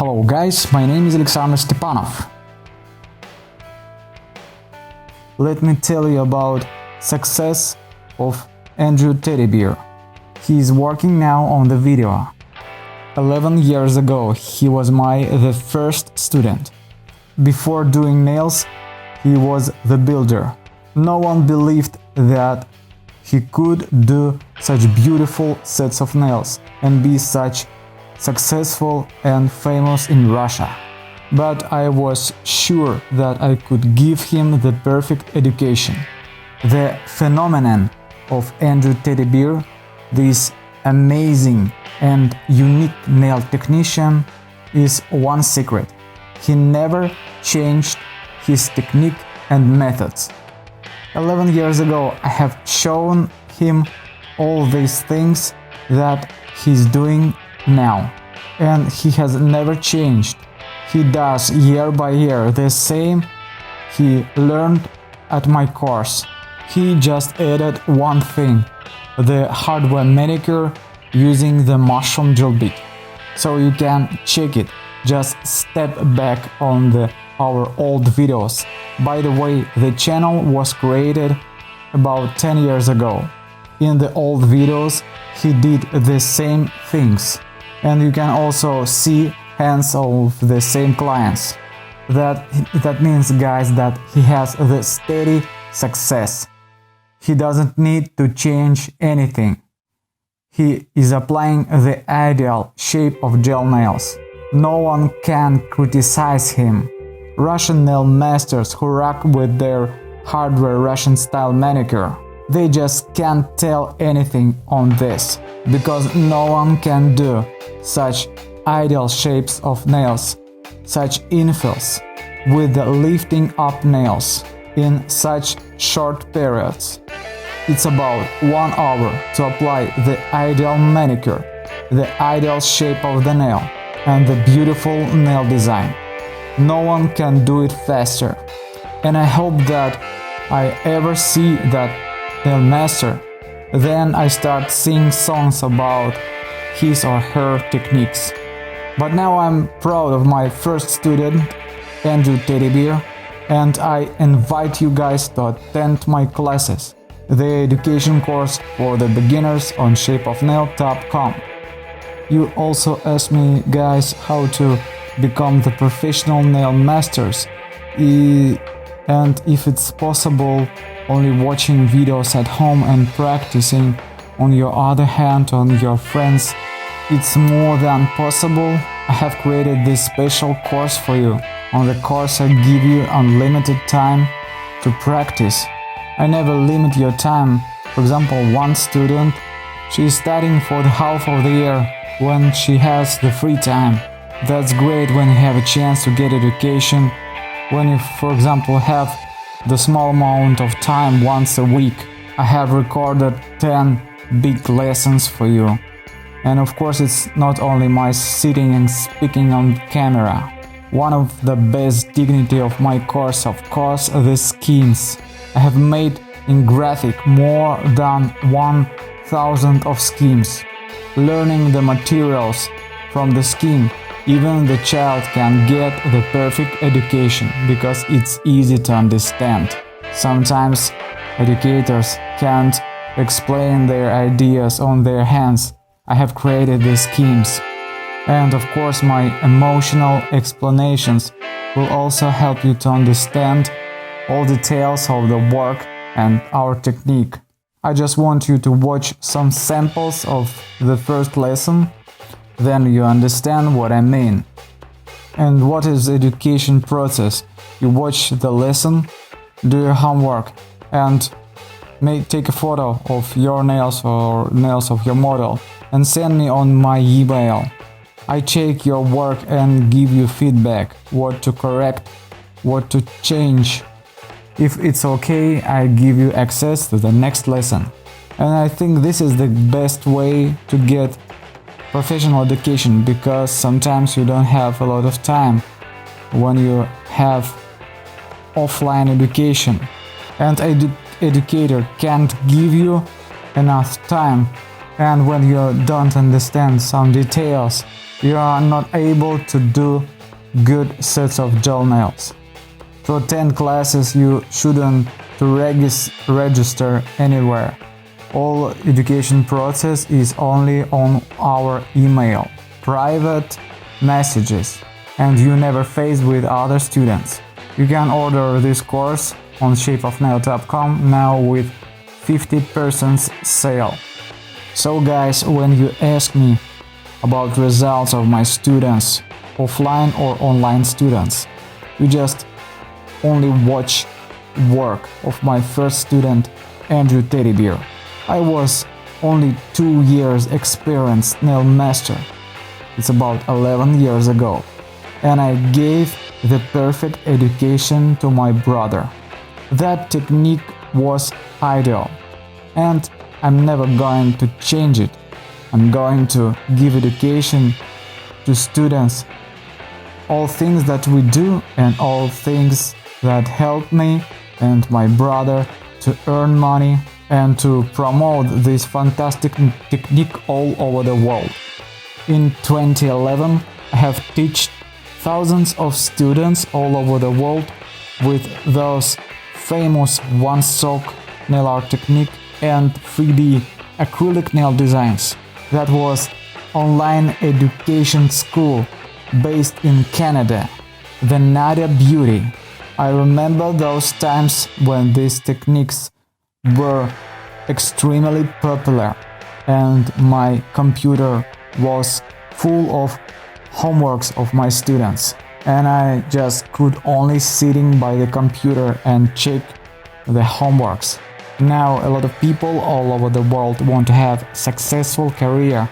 Hello guys, my name is Alexander Stepanov. Let me tell you about success of Andrew Teddybeer. He is working now on the video. 11 years ago he was the first student. Before doing nails, he was the builder. No one believed that he could do such beautiful sets of nails and be such successful and famous in Russia. But I was sure that I could give him the perfect education. The phenomenon of Andrew Teddybeer, this amazing and unique nail technician, is one secret. He never changed his technique and methods. 11 years ago I have shown him all these things that he's doing now, and he has never changed. He does year by year the same he learned at my course. He just added one thing, the hardware manicure using the mushroom drill bit. So you can check it, just step back on our old videos. By the way, the channel was created about 10 years ago. In the old videos he did the same things, and you can also see hands of the same clients. That means, guys, that he has the steady success. He doesn't need to change anything. He is applying the ideal shape of gel nails. No one can criticize him. Russian nail masters who rock with their hardware Russian style manicure, they just can't tell anything on this, because no one can do such ideal shapes of nails, such infills, with the lifting up nails in such short periods. It's about 1 hour to apply the ideal manicure, the ideal shape of the nail, and the beautiful nail design. No one can do it faster, and I hope that I ever see that nail master. Then I start singing songs about his or her techniques. But now I'm proud of my first student, Andrew Teddybeer, and I invite you guys to attend my classes, the education course for the beginners on shapeofnail.com. You also asked me, guys, how to become the professional nail masters, and if it's possible only watching videos at home and practicing on your other hand on your friends. It's more than possible. I have created this special course for you. On the course I give you unlimited time to practice. I never limit your time. For example, one student, she is studying for the half of the year when she has the free time. That's great when you have a chance to get education, when you, for example, have the small amount of time once a week. I have recorded 10 big lessons for you. And of course it's not only my sitting and speaking on camera. One of the best dignity of my course, of course, the schemes. I have made in graphic more than 1000 of schemes. Learning the materials from the scheme, even the child can get the perfect education because it's easy to understand. Sometimes educators can't explain their ideas on their hands. I have created the schemes. And of course my emotional explanations will also help you to understand all details of the work and our technique. I just want you to watch some samples of the first lesson, then you understand what I mean. And what is the education process? You watch the lesson, do your homework, and take a photo of your nails or nails of your model and send me on my email. I check your work and give you feedback, what to correct, what to change. If it's okay, I give you access to the next lesson. And I think this is the best way to get professional education, because sometimes you don't have a lot of time when you have offline education, and educator can't give you enough time, and when you don't understand some details you are not able to do good sets of gel nails. To attend classes, you shouldn't to register anywhere. All education process is only on our email, private messages, and you never face with other students. You can order this course on shapeofnail.com now with 50% sale. So guys, when you ask me about results of my students, offline or online students, you just only watch work of my first student, Andrew Teddybeer. I was only 2 years experienced nail master. It's about 11 years ago. And I gave the perfect education to my brother. That technique was ideal. And I'm never going to change it. I'm going to give education to students. All things that we do and all things that help me and my brother to earn money and to promote this fantastic technique all over the world. In 2011, I have taught thousands of students all over the world with those famous one-stroke nail art technique and 3D acrylic nail designs. That was online education school based in Canada, the Nadia Beauty. I remember those times when these techniques were extremely popular and my computer was full of homeworks of my students, and I just could only sitting by the computer and check the homeworks. Now a lot of people all over the world want to have successful career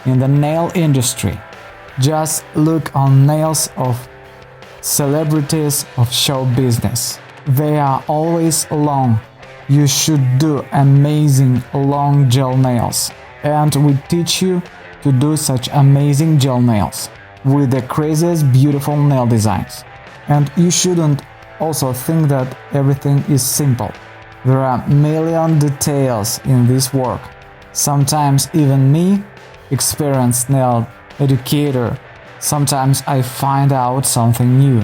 in the nail industry. Just look on nails of celebrities of show business. They are always long. You should do amazing long gel nails. And we teach you to do such amazing gel nails with the craziest beautiful nail designs. And you shouldn't also think that everything is simple. There are million details in this work. Sometimes even me, experienced nail educator, sometimes I find out something new.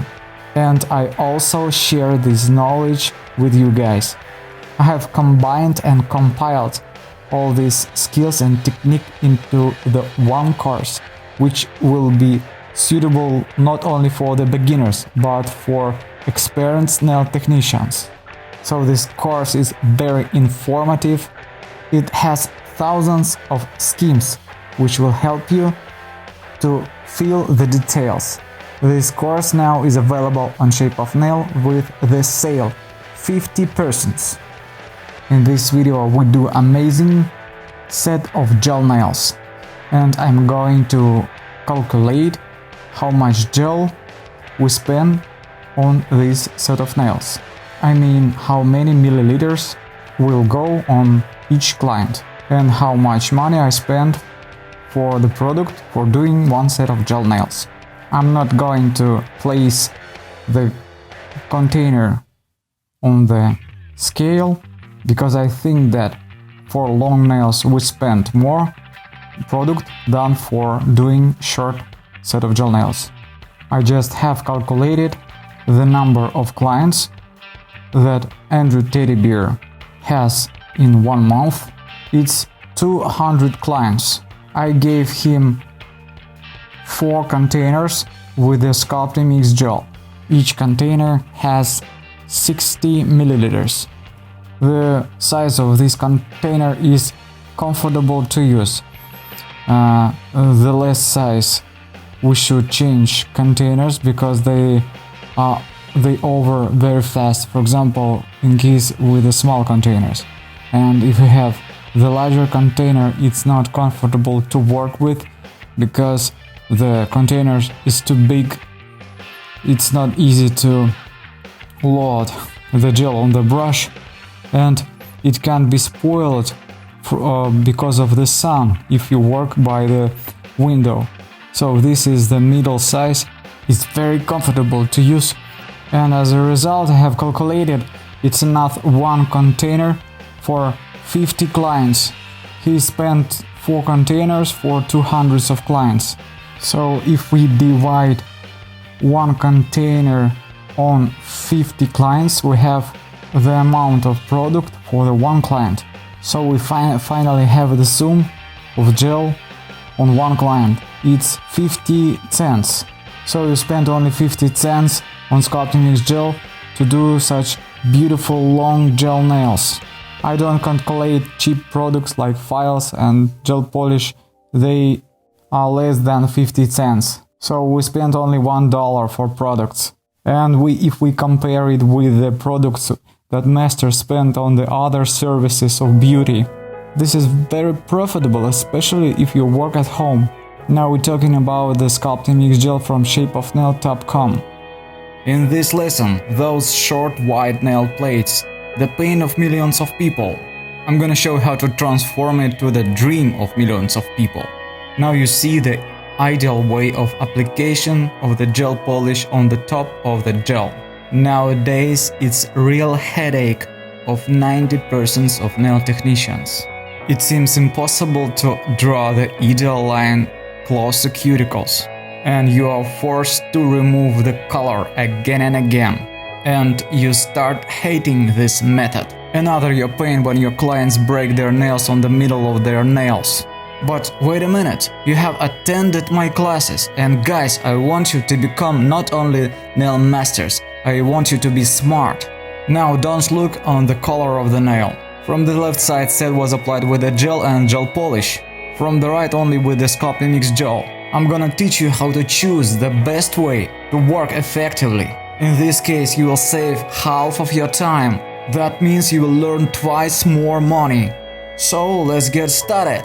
And I also share this knowledge with you guys. I have combined and compiled all these skills and technique into the one course, which will be suitable not only for the beginners, but for experienced nail technicians. So this course is very informative. It has thousands of schemes which will help you to feel the details. This course now is available on Shape of Nail with the sale 50%. In this video we do amazing set of gel nails, and I'm going to calculate how much gel we spend on this set of nails. I mean how many milliliters will go on each client and how much money I spend for the product for doing one set of gel nails. I'm not going to place the container on the scale because I think that for long nails we spend more product than for doing short set of gel nails. I just have calculated the number of clients that Andrew Teddybeer has in 1 month. It's 200 clients. I gave him 4 containers with the sculpting mix gel. Each container has 60 milliliters. The size of this container is comfortable to use. The less size we should change containers because they over very fast, for example in case with the small containers. And if you have the larger container, it's not comfortable to work with because the container is too big. It's not easy to load the gel on the brush, and it can be spoiled because of the sun if you work by the window. So this is the middle size. It's very comfortable to use, and as a result I have calculated it's enough 1 container for 50 clients. He spent 4 containers for 200 of clients. So if we divide one container on 50 clients, we have the amount of product for the one client. So we finally have the sum of gel on one client. It's 50 cents. So you spend only 50 cents on sculpting mix gel to do such beautiful long gel nails. I don't calculate cheap products like files and gel polish, they are less than 50 cents. So we spend only $1 for products. And if we compare it with the products that masters spend on the other services of beauty, this is very profitable, especially if you work at home. Now we're talking about the sculpting mix gel from shapeofnail.com. In this lesson, those short white nail plates, the pain of millions of people, I'm gonna show how to transform it to the dream of millions of people. Now you see the ideal way of application of the gel polish on the top of the gel. Nowadays, it's real headache of 90% of nail technicians. It seems impossible to draw the ideal line close to cuticles, and you are forced to remove the color again and again, and you start hating this method. Another your pain when your clients break their nails on the middle of their nails. But wait a minute, you have attended my classes, and guys, I want you to become not only nail masters, I want you to be smart. Now don't look on the color of the nail. From the left side, set was applied with the gel and gel polish. From the right only with the sculpting mix gel. I'm gonna teach you how to choose the best way to work effectively. In this case, you will save half of your time. That means you will learn twice more money. So let's get started.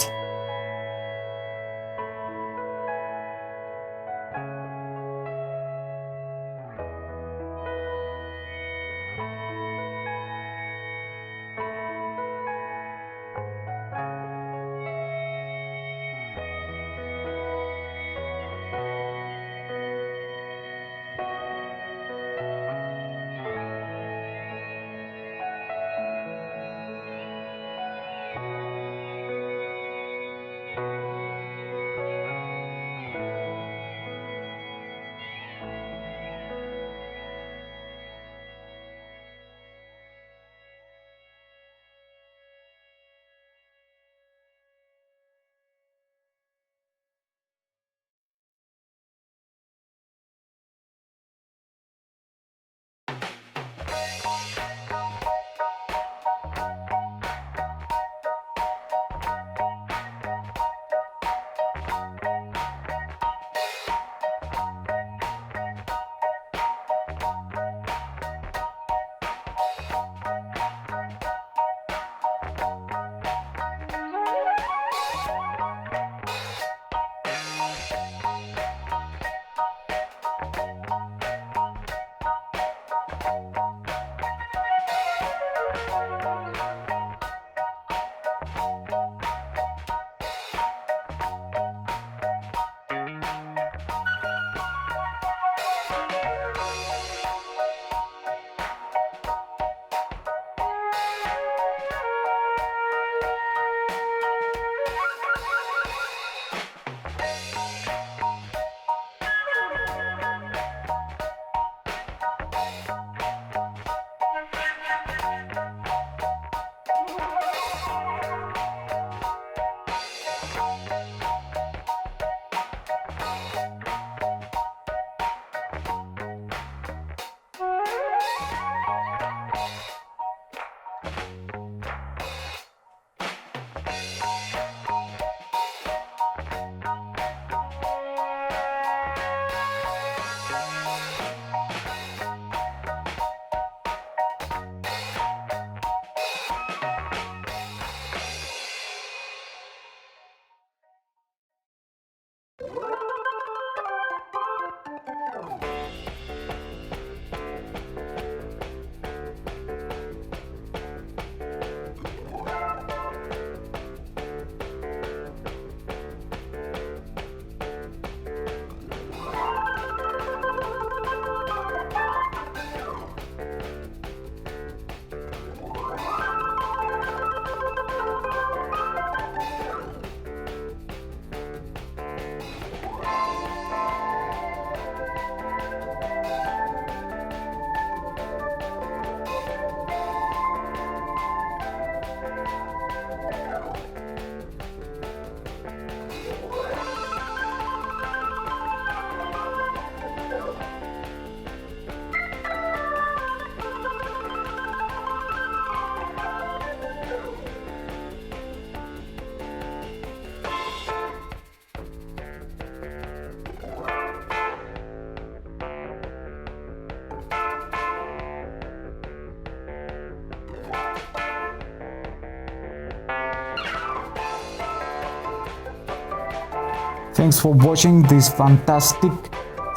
Thanks for watching this fantastic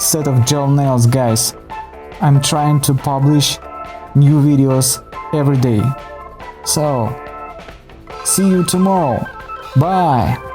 set of gel nails, guys. I'm trying to publish new videos every day. So, see you tomorrow. Bye!